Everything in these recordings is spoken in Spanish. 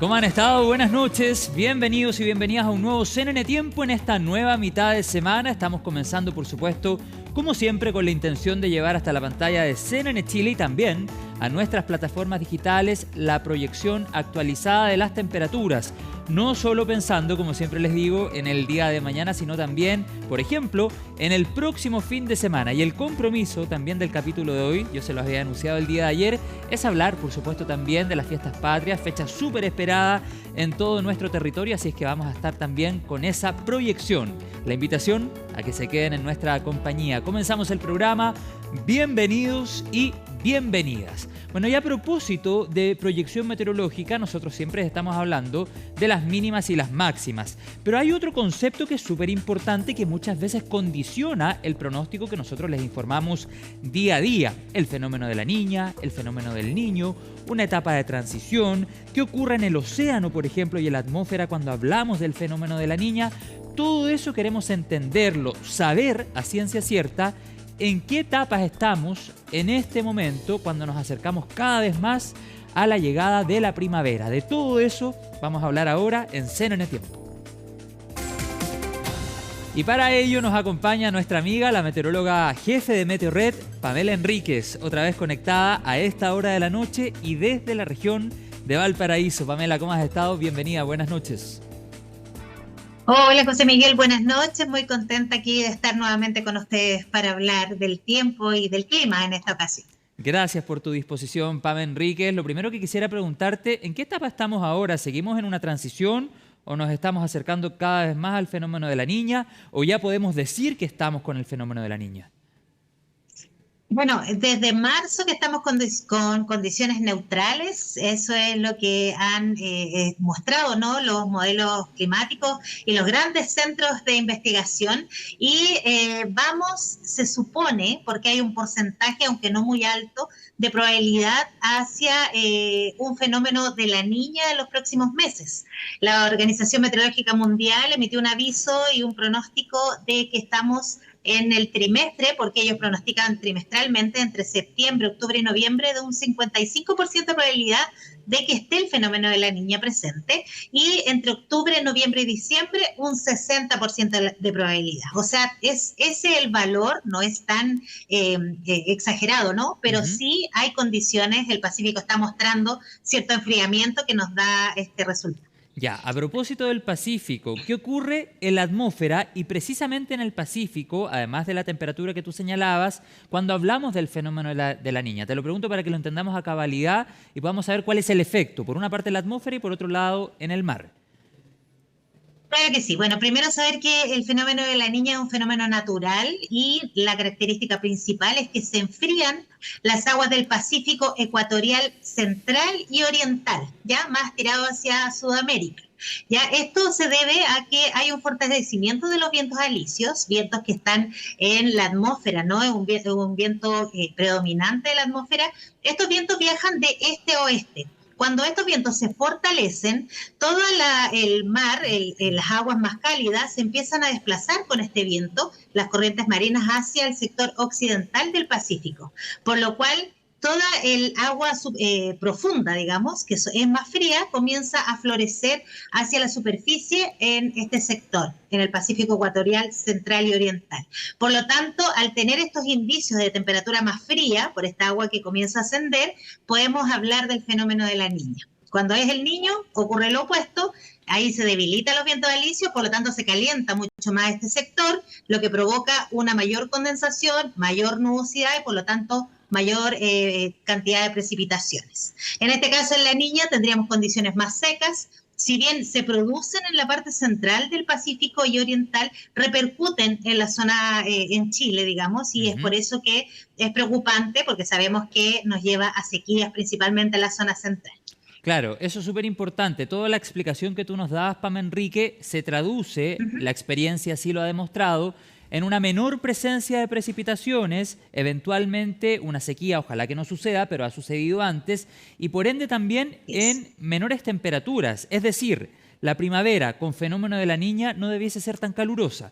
¿Cómo han estado? Buenas noches, bienvenidos y bienvenidas a un nuevo CNN Tiempo en esta nueva mitad de semana. Estamos comenzando, por supuesto, como siempre, con la intención de llevar hasta la pantalla de CNN Chile y también a nuestras plataformas digitales la proyección actualizada de las temperaturas. No solo pensando, como siempre les digo, en el día de mañana, sino también, por ejemplo, en el próximo fin de semana. Y el compromiso también del capítulo de hoy, yo se lo había anunciado el día de ayer, es hablar, por supuesto, también de las fiestas patrias, fecha súper esperada en todo nuestro territorio, así es que vamos a estar también con esa proyección. La invitación a que se queden en nuestra compañía. Comenzamos el programa. Bienvenidos y bienvenidas. Bueno, y a propósito de proyección meteorológica, nosotros siempre estamos hablando de las mínimas y las máximas. Pero hay otro concepto que es súper importante que muchas veces condiciona el pronóstico que nosotros les informamos día a día. El fenómeno de la niña, el fenómeno del niño, una etapa de transición, qué ocurre en el océano, por ejemplo, y en la atmósfera cuando hablamos del fenómeno de la niña. Todo eso queremos entenderlo, saber a ciencia cierta en qué etapas estamos en este momento cuando nos acercamos cada vez más a la llegada de la primavera. De todo eso vamos a hablar ahora en CNN Tiempo. Y para ello nos acompaña nuestra amiga, la meteoróloga jefe de Meteorred, Pamela Enríquez, otra vez conectada a esta hora de la noche y desde la región de Valparaíso. Pamela, ¿cómo has estado? Bienvenida, buenas noches. Hola José Miguel, buenas noches, muy contenta aquí de estar nuevamente con ustedes para hablar del tiempo y del clima en esta ocasión. Gracias por tu disposición, Pamela Enríquez. Lo primero que quisiera preguntarte, ¿en qué etapa estamos ahora? ¿Seguimos en una transición o nos estamos acercando cada vez más al fenómeno de la niña o ya podemos decir que estamos con el fenómeno de la niña? Bueno, desde marzo que estamos con condiciones neutrales, eso es lo que han mostrado, ¿no?, los modelos climáticos y los grandes centros de investigación. Y vamos, se supone, porque hay un porcentaje, aunque no muy alto, de probabilidad hacia un fenómeno de la niña en los próximos meses. La Organización Meteorológica Mundial emitió un aviso y un pronóstico de que estamos en el trimestre, porque ellos pronostican trimestralmente entre septiembre, octubre y noviembre, de un 55% de probabilidad de que esté el fenómeno de la niña presente, y entre octubre, noviembre y diciembre un 60% de probabilidad. O sea, ese es el valor, no es tan exagerado, ¿no? Pero sí hay condiciones, el Pacífico está mostrando cierto enfriamiento que nos da este resultado. Ya, a propósito del Pacífico, ¿qué ocurre en la atmósfera y precisamente en el Pacífico, además de la temperatura que tú señalabas, cuando hablamos del fenómeno de la niña? Te lo pregunto para que lo entendamos a cabalidad y podamos saber cuál es el efecto, por una parte en la atmósfera y por otro lado en el mar. Claro que sí. Bueno, primero saber que el fenómeno de la niña es un fenómeno natural y la característica principal es que se enfrían las aguas del Pacífico ecuatorial central y oriental, ya más tirado hacia Sudamérica. Ya, esto se debe a que hay un fortalecimiento de los vientos alisios, vientos que están en la atmósfera, ¿no? Es un viento predominante de la atmósfera. Estos vientos viajan de este a oeste. Cuando estos vientos se fortalecen, todo el mar, las aguas más cálidas se empiezan a desplazar con este viento, las corrientes marinas hacia el sector occidental del Pacífico, por lo cual toda el agua profunda, digamos, que es más fría, comienza a florecer hacia la superficie en este sector, en el Pacífico ecuatorial, central y oriental. Por lo tanto, al tener estos indicios de temperatura más fría, por esta agua que comienza a ascender, podemos hablar del fenómeno de la niña. Cuando es el niño, ocurre lo opuesto, ahí se debilitan los vientos alisios, por lo tanto se calienta mucho más este sector, lo que provoca una mayor condensación, mayor nubosidad y por lo tanto mayor cantidad de precipitaciones. En este caso, en la niña tendríamos condiciones más secas. Si bien se producen en la parte central del Pacífico y oriental, repercuten en la zona, en Chile, digamos, y es por eso que es preocupante, porque sabemos que nos lleva a sequías principalmente en la zona central. Claro, eso es súper importante. Toda la explicación que tú nos dabas, Pam Enrique, se traduce, la experiencia sí lo ha demostrado, en una menor presencia de precipitaciones, eventualmente una sequía, ojalá que no suceda, pero ha sucedido antes, y por ende también en menores temperaturas. Es decir, la primavera con fenómeno de la niña no debiese ser tan calurosa.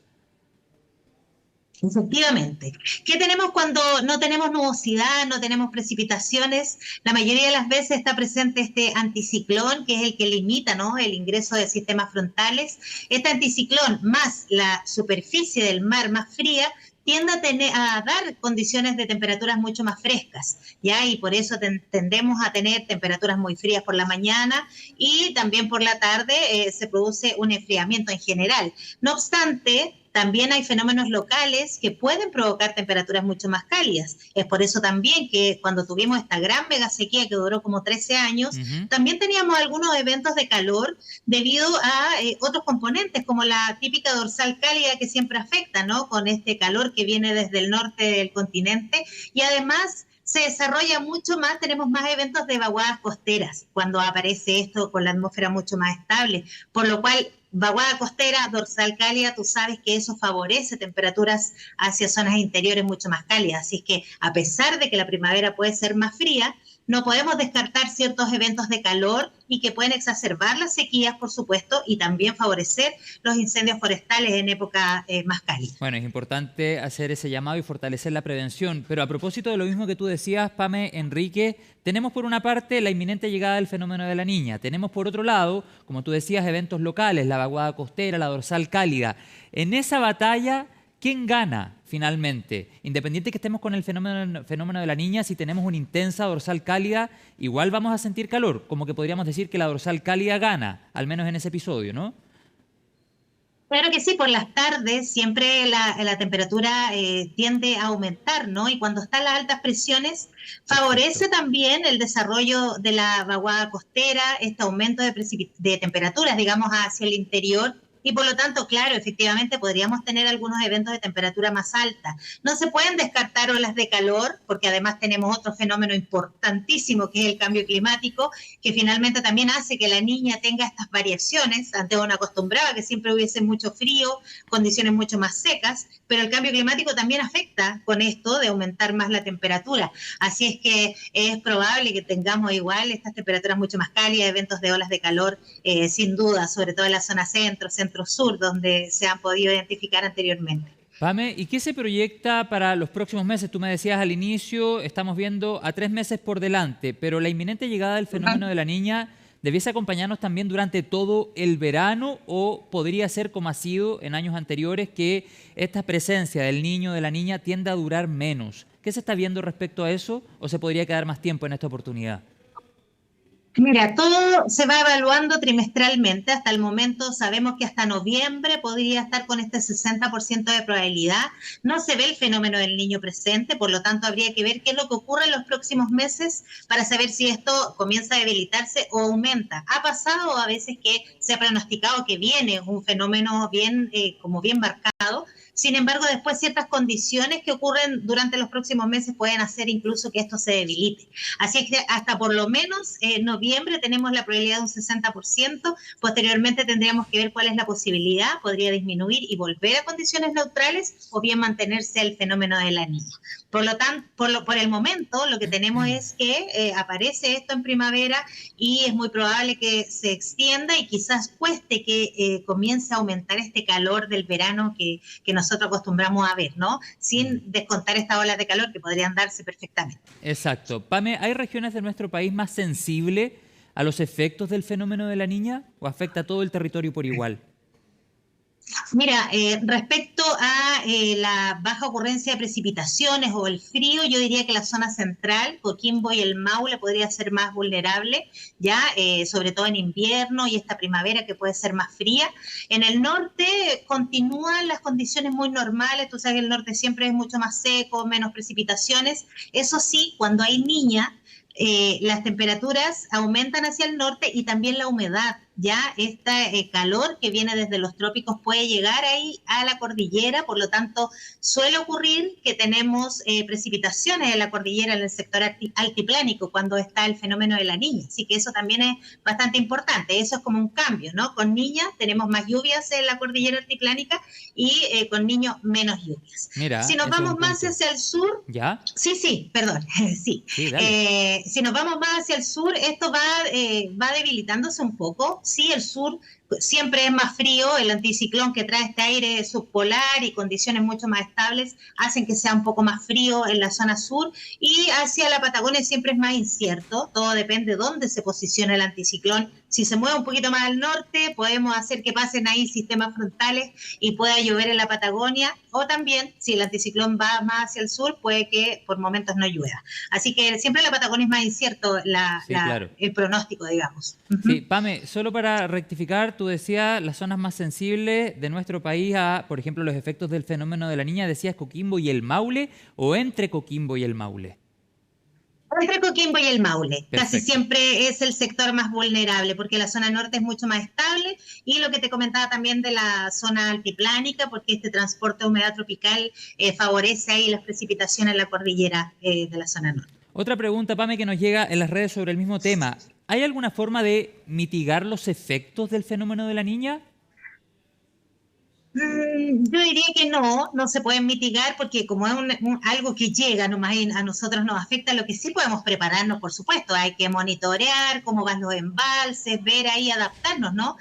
Efectivamente. ¿Qué tenemos cuando no tenemos nubosidad, no tenemos precipitaciones? La mayoría de las veces está presente este anticiclón, que es el que limita, ¿no?, el ingreso de sistemas frontales. Este anticiclón más la superficie del mar más fría tiende a dar condiciones de temperaturas mucho más frescas, ¿ya? Y por eso tendemos a tener temperaturas muy frías por la mañana y también por la tarde se produce un enfriamiento en general. No obstante, también hay fenómenos locales que pueden provocar temperaturas mucho más cálidas. Es por eso también que cuando tuvimos esta gran mega sequía que duró como 13 años, también teníamos algunos eventos de calor debido a otros componentes, como la típica dorsal cálida que siempre afecta, ¿no?, con este calor que viene desde el norte del continente, y además se desarrolla mucho más, tenemos más eventos de vaguadas costeras cuando aparece esto con la atmósfera mucho más estable, por lo cual vaguada costera, dorsal cálida, tú sabes que eso favorece temperaturas hacia zonas interiores mucho más cálidas, así que a pesar de que la primavera puede ser más fría, no podemos descartar ciertos eventos de calor y que pueden exacerbar las sequías, por supuesto, y también favorecer los incendios forestales en época más cálida. Bueno, es importante hacer ese llamado y fortalecer la prevención, pero a propósito de lo mismo que tú decías, Pame, Enrique, tenemos por una parte la inminente llegada del fenómeno de la Niña, tenemos por otro lado, como tú decías, eventos locales, la vaguada costera, la dorsal cálida. En esa batalla, ¿quién gana finalmente? Independiente que estemos con el fenómeno de la Niña, si tenemos una intensa dorsal cálida, igual vamos a sentir calor, como que podríamos decir que la dorsal cálida gana, al menos en ese episodio, ¿no? Claro que sí, por las tardes siempre la temperatura tiende a aumentar, ¿no? Y cuando están las altas presiones, favorece también el desarrollo de la vaguada costera, este aumento de temperaturas, digamos, hacia el interior. Y por lo tanto, claro, efectivamente podríamos tener algunos eventos de temperatura más alta. No se pueden descartar olas de calor, porque además tenemos otro fenómeno importantísimo que es el cambio climático, que finalmente también hace que la Niña tenga estas variaciones. Antes uno acostumbraba que siempre hubiese mucho frío, condiciones mucho más secas, pero el cambio climático también afecta con esto de aumentar más la temperatura. Así es que es probable que tengamos igual estas temperaturas mucho más cálidas, eventos de olas de calor, sin duda, sobre todo en la zona centro-sur, donde se han podido identificar anteriormente. Pame, ¿y qué se proyecta para los próximos meses? Tú me decías al inicio, estamos viendo a 3 meses por delante, pero la inminente llegada del fenómeno de la Niña debiese acompañarnos también durante todo el verano, o podría ser como ha sido en años anteriores, que esta presencia del niño o de la niña tiende a durar menos. ¿Qué se está viendo respecto a eso, o se podría quedar más tiempo en esta oportunidad? Mira, todo se va evaluando trimestralmente. Hasta el momento sabemos que hasta noviembre podría estar con este 60% de probabilidad. No se ve el fenómeno del niño presente, por lo tanto habría que ver qué es lo que ocurre en los próximos meses para saber si esto comienza a debilitarse o aumenta. Ha pasado a veces que se ha pronosticado que viene un fenómeno bien, como bien marcado. Sin embargo, después ciertas condiciones que ocurren durante los próximos meses pueden hacer incluso que esto se debilite. Así es que hasta por lo menos en noviembre tenemos la probabilidad de un 60%. Posteriormente tendríamos que ver cuál es la posibilidad. Podría disminuir y volver a condiciones neutrales, o bien mantenerse el fenómeno de la Niña. Por lo tanto, por el momento, lo que tenemos es que aparece esto en primavera y es muy probable que se extienda y quizás cueste que comience a aumentar este calor del verano que nosotros acostumbramos a ver, ¿no? Sin descontar estas olas de calor que podrían darse perfectamente. Exacto. Pame, ¿hay regiones de nuestro país más sensibles a los efectos del fenómeno de la Niña, o afecta a todo el territorio por igual? Mira, respecto a la baja ocurrencia de precipitaciones o el frío, yo diría que la zona central, Coquimbo y el Maule, podría ser más vulnerable, ya sobre todo en invierno y esta primavera que puede ser más fría. En el norte continúan las condiciones muy normales, tú sabes que el norte siempre es mucho más seco, menos precipitaciones. Eso sí, cuando hay niña, las temperaturas aumentan hacia el norte y también la humedad. Ya este calor que viene desde los trópicos puede llegar ahí a la cordillera, por lo tanto suele ocurrir que tenemos precipitaciones en la cordillera, en el sector altiplánico, cuando está el fenómeno de la Niña, así que eso también es bastante importante. Eso es como un cambio, ¿no? Con niñas tenemos más lluvias en la cordillera altiplánica y con niños menos lluvias. Mira, si nos vamos más hacia el sur, ¿ya? Sí, perdón, sí. Si nos vamos más hacia el sur, esto va debilitándose un poco. Sí, el sur siempre es más frío, el anticiclón que trae este aire subpolar y condiciones mucho más estables hacen que sea un poco más frío en la zona sur, y hacia la Patagonia siempre es más incierto, todo depende de dónde se posiciona el anticiclón. Si se mueve un poquito más al norte, podemos hacer que pasen ahí sistemas frontales y pueda llover en la Patagonia, o también si el anticiclón va más hacia el sur, puede que por momentos no llueva. Así que siempre en la Patagonia es más incierto Sí, claro. el pronóstico, digamos. Sí, Pame, solo para rectificar, tú decías las zonas más sensibles de nuestro país a, por ejemplo, los efectos del fenómeno de la Niña, ¿decías Coquimbo y el Maule o entre Coquimbo y el Maule? Entre Coquimbo y el Maule. Casi Perfecto. siempre es el sector más vulnerable, porque la zona norte es mucho más estable, y lo que te comentaba también de la zona altiplánica, porque este transporte de humedad tropical favorece ahí las precipitaciones en la cordillera de la zona norte. Otra pregunta, Pame, que nos llega en las redes sobre el mismo tema. ¿Hay alguna forma de mitigar los efectos del fenómeno de la Niña? Yo diría que no se pueden mitigar, porque como es algo que llega nomás y a nosotros nos afecta. Lo que sí podemos prepararnos, por supuesto, hay que monitorear cómo van los embalses, ver ahí, adaptarnos, ¿no?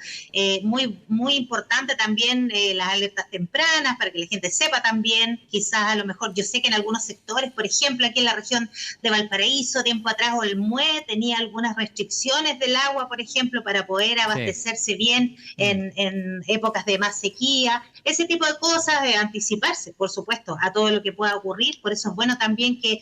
Muy importante también las alertas tempranas para que la gente sepa también, quizás a lo mejor, yo sé que en algunos sectores, por ejemplo, aquí en la región de Valparaíso, tiempo atrás Olmué tenía algunas restricciones del agua, por ejemplo, para poder abastecerse bien en épocas de más sequía. Ese tipo de cosas, de anticiparse, por supuesto, a todo lo que pueda ocurrir. Por eso es bueno también que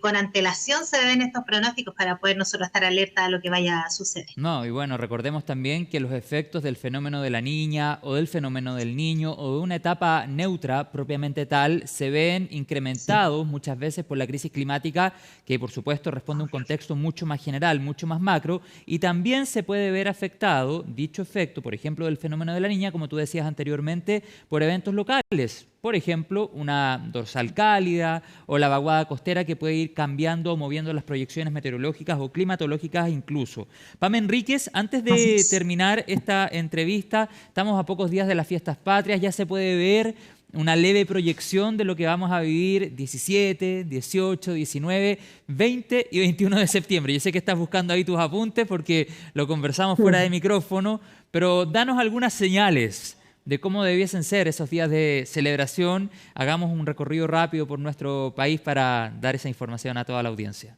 con antelación se den estos pronósticos para poder nosotros estar alerta a lo que vaya a suceder. No, y bueno, recordemos también que los efectos del fenómeno de la Niña o del fenómeno del Niño o de una etapa neutra propiamente tal se ven incrementados muchas veces por la crisis climática, que por supuesto responde a un contexto mucho más general, mucho más macro, y también se puede ver afectado dicho efecto, por ejemplo, del fenómeno de la Niña, como tú decías anteriormente, por eventos locales. Por ejemplo, una dorsal cálida o la vaguada costera que puede ir cambiando o moviendo las proyecciones meteorológicas o climatológicas incluso. Pame Enríquez, antes de terminar esta entrevista, estamos a pocos días de las fiestas patrias, ya se puede ver una leve proyección de lo que vamos a vivir 17, 18, 19, 20 y 21 de septiembre. Yo sé que estás buscando ahí tus apuntes porque lo conversamos fuera de micrófono, pero danos algunas señales de cómo debiesen ser esos días de celebración. Hagamos un recorrido rápido por nuestro país para dar esa información a toda la audiencia.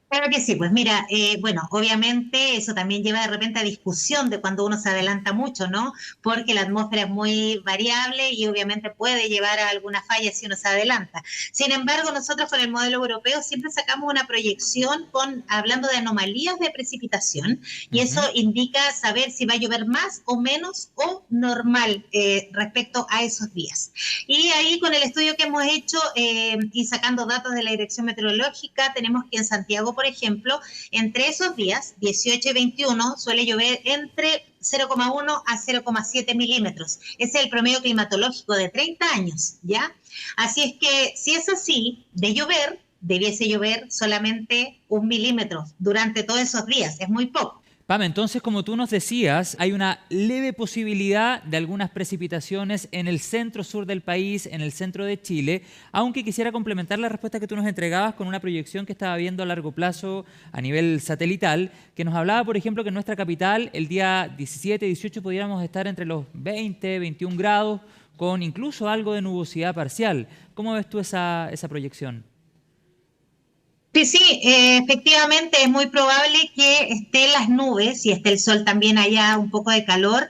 Claro que sí, pues mira, bueno, obviamente eso también lleva de repente a discusión de cuando uno se adelanta mucho, ¿no? Porque la atmósfera es muy variable y obviamente puede llevar a alguna falla si uno se adelanta. Sin embargo, nosotros con el modelo europeo siempre sacamos una proyección hablando de anomalías de precipitación, y eso indica saber si va a llover más o menos o normal respecto a esos días. Y ahí con el estudio que hemos hecho y sacando datos de la Dirección Meteorológica, tenemos que en Santiago, por ejemplo, entre esos días, 18 y 21, suele llover entre 0,1 a 0,7 milímetros. Ese es el promedio climatológico de 30 años, ¿ya? Así es que, si es así, de llover, debiese llover solamente 1 milímetro durante todos esos días. Es muy poco. Pame, entonces, como tú nos decías, hay una leve posibilidad de algunas precipitaciones en el centro-sur del país, en el centro de Chile, aunque quisiera complementar la respuesta que tú nos entregabas con una proyección que estaba viendo a largo plazo a nivel satelital, que nos hablaba, por ejemplo, que en nuestra capital el día 17, 18 podríamos estar entre los 20, 21 grados, con incluso algo de nubosidad parcial. ¿Cómo ves tú esa proyección? Sí, efectivamente es muy probable que esté las nubes y esté el sol también, haya un poco de calor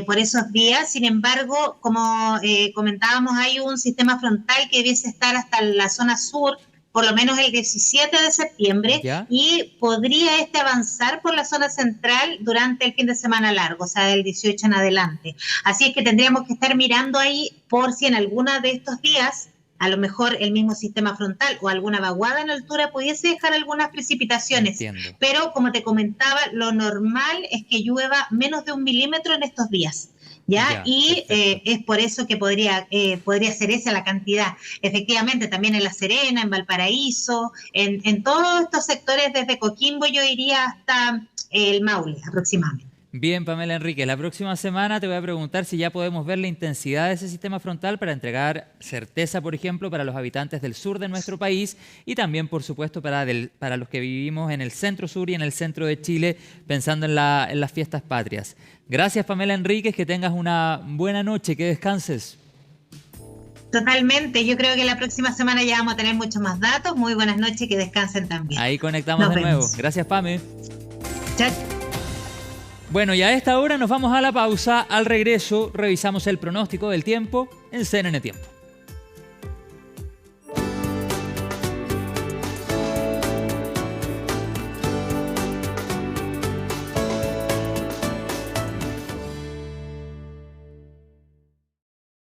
por esos días. Sin embargo, como comentábamos, hay un sistema frontal que debiese estar hasta la zona sur, por lo menos el 17 de septiembre, ¿Ya? y podría avanzar por la zona central durante el fin de semana largo, o sea, del 18 en adelante. Así es que tendríamos que estar mirando ahí por si en alguna de estos días a lo mejor el mismo sistema frontal o alguna vaguada en altura pudiese dejar algunas precipitaciones. Entiendo. Pero, como te comentaba, lo normal es que llueva menos de 1 milímetro en estos días, ¿ya? Ya, Y es por eso que podría ser esa la cantidad. Efectivamente, también en La Serena, en Valparaíso, en todos estos sectores, desde Coquimbo, yo iría hasta el Maule aproximadamente. Bien, Pamela Enríquez, la próxima semana te voy a preguntar si ya podemos ver la intensidad de ese sistema frontal para entregar certeza, por ejemplo, para los habitantes del sur de nuestro país y también, por supuesto, para los que vivimos en el centro sur y en el centro de Chile, pensando en las fiestas patrias. Gracias, Pamela Enríquez, que tengas una buena noche, que descanses. Totalmente, yo creo que la próxima semana ya vamos a tener muchos más datos. Muy buenas noches, que descansen también. Ahí conectamos de nuevo. Gracias, Pame. Chao. Bueno, y a esta hora nos vamos a la pausa. Al regreso revisamos el pronóstico del tiempo en CNN Tiempo.